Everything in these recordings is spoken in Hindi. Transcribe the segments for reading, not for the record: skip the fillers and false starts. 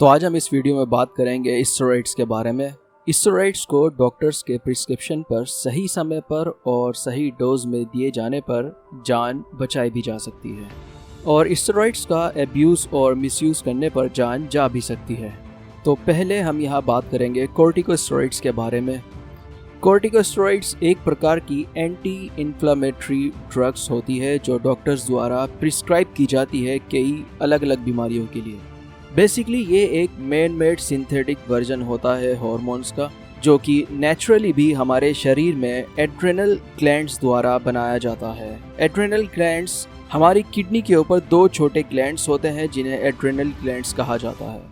तो आज हम इस वीडियो में बात करेंगे स्टेरॉइड्स के बारे में। स्टेरॉइड्स को डॉक्टर्स के प्रिस्क्रिप्शन पर सही समय पर और सही डोज में दिए जाने पर जान बचाई भी जा सकती है और स्टेरॉइड्स का एब्यूज़ और मिसयूज़ करने पर जान जा भी सकती है। तो पहले हम यहाँ बात करेंगे कॉर्टिकोस्टेरॉइड्स के बारे में। कॉर्टिकोस्टेरॉइड्स एक प्रकार की एंटी इन्फ्लेमेटरी ड्रग्स होती है जो डॉक्टर्स द्वारा प्रिस्क्राइब की जाती है कई अलग अलग बीमारियों के लिए। बेसिकली ये एक मैन मेड सिंथेटिक वर्जन होता है हार्मोन्स का, जो कि नेचुरली भी हमारे शरीर में एड्रेनल ग्लैंड्स द्वारा बनाया जाता है। एड्रेनल ग्लैंड्स हमारी किडनी के ऊपर दो छोटे ग्लैंड्स होते हैं जिन्हें एड्रेनल ग्लैंड्स कहा जाता है।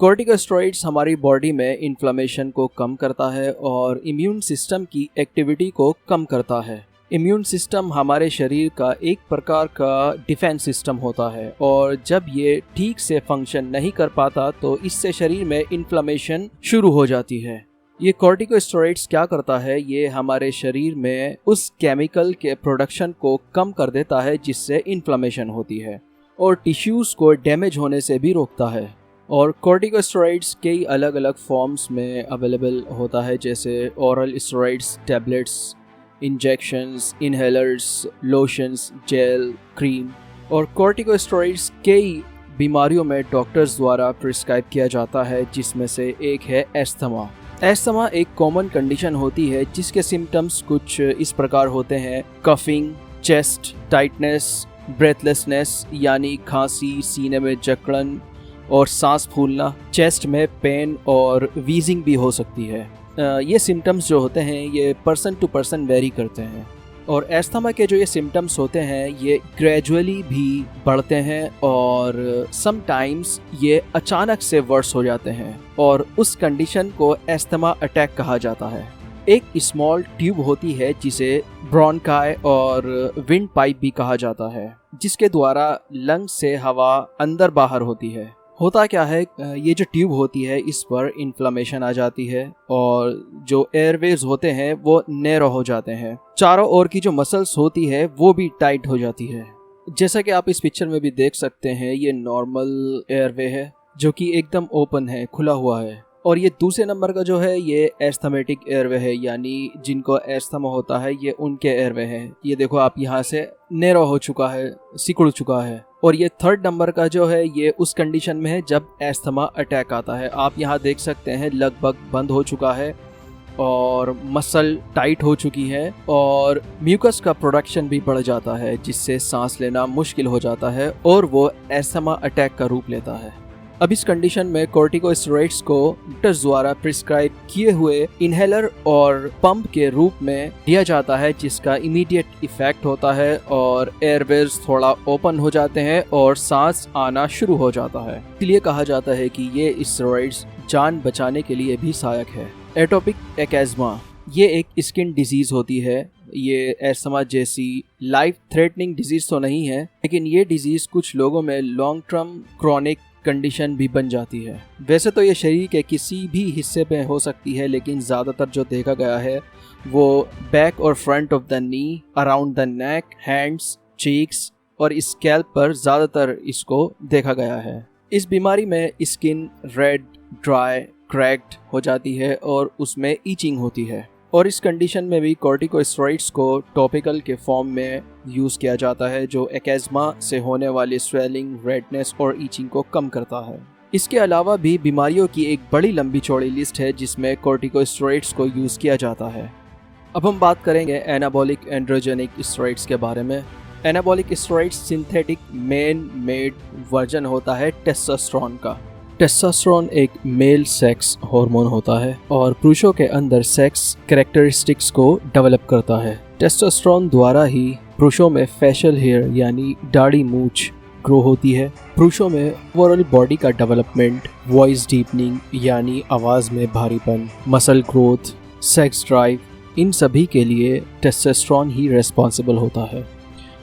कॉर्टिकोस्टेरॉइड्स हमारी बॉडी में इन्फ्लेमेशन को कम करता है और इम्यून सिस्टम की एक्टिविटी को कम करता है। इम्यून सिस्टम हमारे शरीर का एक प्रकार का डिफेंस सिस्टम होता है और जब ये ठीक से फंक्शन नहीं कर पाता तो इससे शरीर में इन्फ्लेमेशन शुरू हो जाती है। ये कॉर्टिकोस्टेरॉइड्स क्या करता है, ये हमारे शरीर में उस केमिकल के प्रोडक्शन को कम कर देता है जिससे इन्फ्लेमेशन होती है और टिश्यूज़ को डैमेज होने से भी रोकता है। और कॉर्टिकोस्टेरॉइड्स कई अलग अलग फॉर्म्स में अवेलेबल होता है, जैसे oral steroids, tablets, injections, inhalers, lotions, gel, cream. और कॉर्टिकोस्टेरॉइड्स कई बीमारियों में डॉक्टर्स द्वारा प्रिस्क्राइब किया जाता है, जिसमें से एक है एस्थमा। एस्थमा एक कॉमन कंडीशन होती है जिसके सिम्टम्स कुछ इस प्रकार होते हैं: कफिंग, चेस्ट टाइटनेस, ब्रेथलेसनेस यानी खांसी, सीने में जकड़न और सांस फूलना, चेस्ट में पेन और वीजिंग भी हो सकती है। ये सिम्टम्स जो होते हैं ये पर्सन टू पर्सन वेरी करते हैं और एस्थमा के जो ये सिम्टम्स होते हैं ये ग्रेजुअली भी बढ़ते हैं और समटाइम्स ये अचानक से वर्स हो जाते हैं और उस कंडीशन को एस्थमा अटैक कहा जाता है। एक स्मॉल ट्यूब होती है जिसे ब्रोंकाई और विंड पाइप भी कहा जाता है, जिसके द्वारा लंग से हवा अंदर बाहर होती है। होता क्या है, ये जो ट्यूब होती है इस पर इन्फ्लेमेशन आ जाती है और जो एयरवेज होते हैं वो नैरो हो जाते हैं। चारों ओर की जो मसल्स होती है वो भी टाइट हो जाती है। जैसा कि आप इस पिक्चर में भी देख सकते हैं, ये नॉर्मल एयरवे है जो कि एकदम ओपन है, खुला हुआ है। और ये दूसरे नंबर का जो है ये एस्थमेटिक एयरवे है, यानी जिनको एस्थमा होता है ये उनके एयरवे है। ये देखो आप यहाँ से नैरो हो चुका है, सिकुड़ चुका है। और ये थर्ड नंबर का जो है ये उस कंडीशन में है जब एस्थमा अटैक आता है। आप यहाँ देख सकते हैं लगभग बंद हो चुका है और मसल टाइट हो चुकी है और म्यूकस का प्रोडक्शन भी बढ़ जाता है, जिससे सांस लेना मुश्किल हो जाता है और वो एस्थमा अटैक का रूप लेता है। अब इस कंडीशन में कॉर्टिकोस्टेरॉइड्स को डॉक्टर्स द्वारा प्रिस्क्राइब किए हुए इनहेलर और पंप के रूप में दिया जाता है, जिसका इमीडिएट इफेक्ट होता है और एयरवेज थोड़ा ओपन हो जाते हैं और सांस आना शुरू हो जाता है। इसलिए कहा जाता है कि ये स्टेरॉइड्स जान बचाने के लिए भी सहायक है। एटोपिक एक्जिमा ये एक स्किन डिजीज होती है। ये एस्थमा जैसी लाइफ थ्रेटनिंग डिजीज तो नहीं है, लेकिन ये डिजीज कुछ लोगों में लॉन्ग टर्म क्रॉनिक कंडीशन भी बन जाती है। वैसे तो ये शरीर के किसी भी हिस्से पे हो सकती है, लेकिन ज़्यादातर जो देखा गया है वो बैक और front of the knee, around the neck, hands, cheeks और स्कैल्प पर ज़्यादातर इसको देखा गया है। इस बीमारी में स्किन रेड, ड्राई, क्रैक्ड हो जाती है और उसमें ईचिंग होती है। और इस कंडीशन में भी कॉर्टिकोस्टेरॉइड्स को टॉपिकल के फॉर्म में यूज़ किया जाता है, जो एक्जिमा से होने वाली स्वेलिंग, रेडनेस और ईचिंग को कम करता है। इसके अलावा भी बीमारियों की एक बड़ी लंबी चौड़ी लिस्ट है जिसमें कॉर्टिकोस्टेरॉइड्स को यूज़ किया जाता है। अब हम बात करेंगे एनाबॉलिक एंड्रोजेनिक स्टेरॉइड्स के बारे में। Anabolic steroids synthetic man made version होता है टेस्टोस्टेरोन का। टेस्टोस्टेरोन एक मेल सेक्स हार्मोन होता है और पुरुषों के अंदर सेक्स कैरेक्टरिस्टिक्स को डेवलप करता है। टेस्टोस्टेरोन द्वारा ही पुरुषों में फेशियल हेयर यानी दाढ़ी मूंछ ग्रो होती है। पुरुषों में ओवरऑल बॉडी का डेवलपमेंट, वॉइस डीपनिंग यानी आवाज़ में भारीपन, मसल ग्रोथ, सेक्स ड्राइव, इन सभी के लिए टेस्टोस्टेरोन ही रेस्पॉन्सिबल होता है।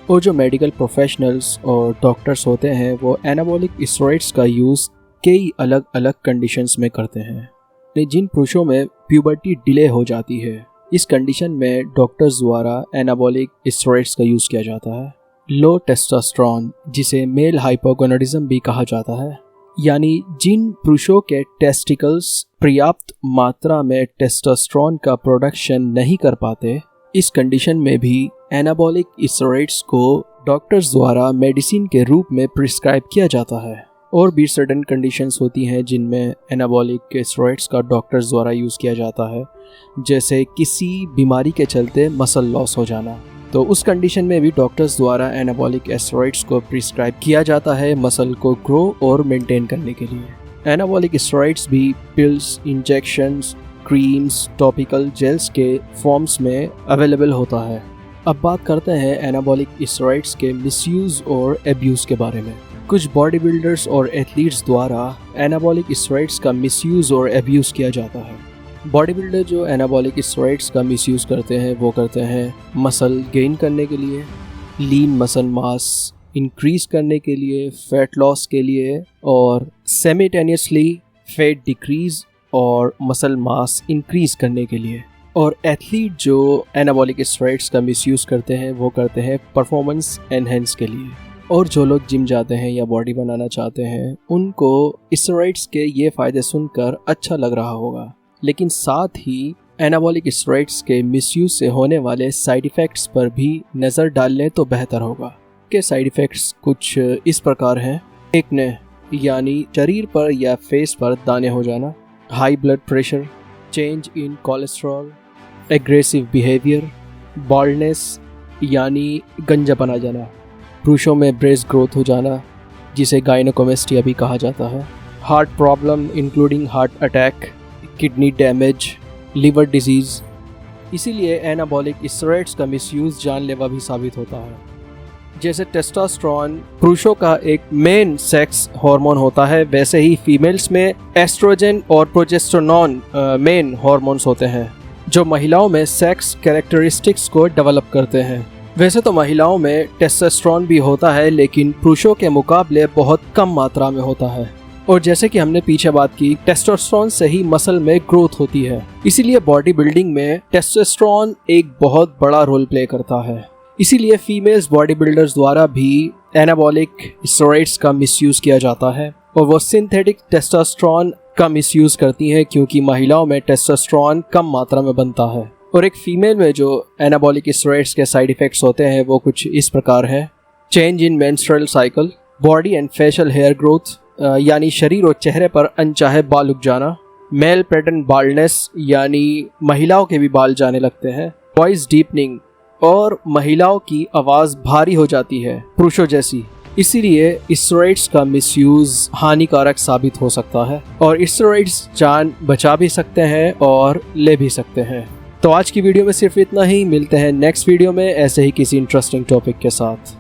और जो मेडिकल प्रोफेशनल्स और डॉक्टर्स होते हैं वो एनाबॉलिक स्टेरॉइड्स का यूज़ कई अलग अलग कंडीशंस में करते हैं। जिन पुरुषों में प्यूबर्टी डिले हो जाती है, इस कंडीशन में डॉक्टर्स द्वारा एनाबॉलिक स्टेरॉइड्स का यूज़ किया जाता है। लो टेस्टोस्टेरोन, जिसे मेल हाइपोगोनाडिज्म भी कहा जाता है, यानी जिन पुरुषों के टेस्टिकल्स पर्याप्त मात्रा में टेस्टोस्टेरोन का प्रोडक्शन नहीं कर पाते, इस कंडीशन में भी एनाबॉलिक स्टेरॉइड्स को डॉक्टर्स द्वारा मेडिसिन के रूप में प्रिस्क्राइब किया जाता है। और भी सर्टेन कंडीशंस होती हैं जिनमें एनाबॉलिक स्टेरॉइड्स का डॉक्टर्स द्वारा यूज़ किया जाता है, जैसे किसी बीमारी के चलते मसल लॉस हो जाना, तो उस कंडीशन में भी डॉक्टर्स द्वारा एनाबॉलिक स्टेरॉइड्स को प्रिस्क्राइब किया जाता है मसल को ग्रो और मेंटेन करने के लिए। एनाबॉलिक स्टेरॉइड्स भी pills, injections, creams, topical gels के फॉर्म्स में अवेलेबल होता है। अब बात करते हैं एनाबॉलिक स्टेरॉइड्स के मिसयूज़ और एब्यूज़ के बारे में। कुछ बॉडी बिल्डर्स और एथलीट्स द्वारा एनाबॉलिक स्टेरॉइड्स का मिसयूज़ और एब्यूज़ किया जाता है। बॉडी बिल्डर जो एनाबॉलिक स्टेरॉइड्स का मिसयूज़ करते हैं वो करते हैं मसल गेन करने के लिए, लीन मसल मास इंक्रीज़ करने के लिए, फैट लॉस के लिए, और साइमल्टेनियसली फैट डिक्रीज़ और मसल मास इंक्रीज़ करने के लिए। और एथलीट जो एनाबॉलिक स्टेरॉइड्स का मिसयूज़ करते हैं वो करते हैं परफॉर्मेंस एनहेंस के लिए। और जो लोग जिम जाते हैं या बॉडी बनाना चाहते हैं उनको स्टेरॉइड्स के ये फ़ायदे सुनकर अच्छा लग रहा होगा, लेकिन साथ ही एनाबॉलिक स्टेरॉइड्स के मिसयूज़ से होने वाले साइड इफ़ेक्ट्स पर भी नज़र डाल लें तो बेहतर होगा। के साइड इफ़ेक्ट्स कुछ इस प्रकार हैं। एक्ने यानी शरीर पर या फेस पर दाने हो जाना, high blood pressure, change in cholesterol, aggressive behaviour, baldness यानी गंजापन आ जाना, पुरुषों में ब्रेस्ट ग्रोथ हो जाना जिसे गायनोकोमेस्टिया भी कहा जाता है, heart problem including heart attack, kidney damage, liver disease. इसीलिए एनाबॉलिक स्टेरॉइड्स का मिसयूज़ जानलेवा भी साबित होता है। जैसे टेस्टोस्टेरोन पुरुषों का एक मेन सेक्स हार्मोन होता है, वैसे ही फीमेल्स में एस्ट्रोजन और प्रोजेस्टेरोन मेन हार्मोन्स होते हैं जो महिलाओं में सेक्स कैरेक्टरिस्टिक्स को डेवलप करते हैं। वैसे तो महिलाओं में टेस्टोस्टेरोन भी होता है, लेकिन पुरुषों के मुकाबले बहुत कम मात्रा में होता है। और जैसे कि हमने पीछे बात की, टेस्टोस्टेरोन से ही मसल में ग्रोथ होती है, इसीलिए बॉडी बिल्डिंग में टेस्टोस्टेरोन एक बहुत बड़ा रोल प्ले करता है। इसीलिए फीमेल्स बॉडी बिल्डर्स द्वारा भी एनाबॉलिक स्टेरॉइड्स का मिसयूज़ किया जाता है और वो सिंथेटिक टेस्टोस्टेरोन का मिसयूज़ करती हैं, क्योंकि महिलाओं में टेस्टोस्टेरोन कम मात्रा में बनता है। और एक फीमेल में जो एनाबॉलिक स्टेरॉइड्स के साइड इफ़ेक्ट्स होते हैं वो कुछ इस प्रकार हैं। Change in menstrual cycle, body and facial hair growth यानी शरीर और चेहरे पर अनचाहे बाल उग जाना, मेल पैटर्न बाल्डनेस यानी महिलाओं के भी बाल जाने लगते हैं, वॉइस डीपनिंग और महिलाओं की आवाज़ भारी हो जाती है पुरुषों जैसी। इसीलिए स्टेरॉइड्स का मिसयूज़ हानिकारक साबित हो सकता है और स्टेरॉइड्स जान बचा भी सकते हैं और ले भी सकते हैं। तो आज की वीडियो में सिर्फ इतना ही। मिलते हैं नेक्स्ट वीडियो में ऐसे ही किसी इंटरेस्टिंग टॉपिक के साथ।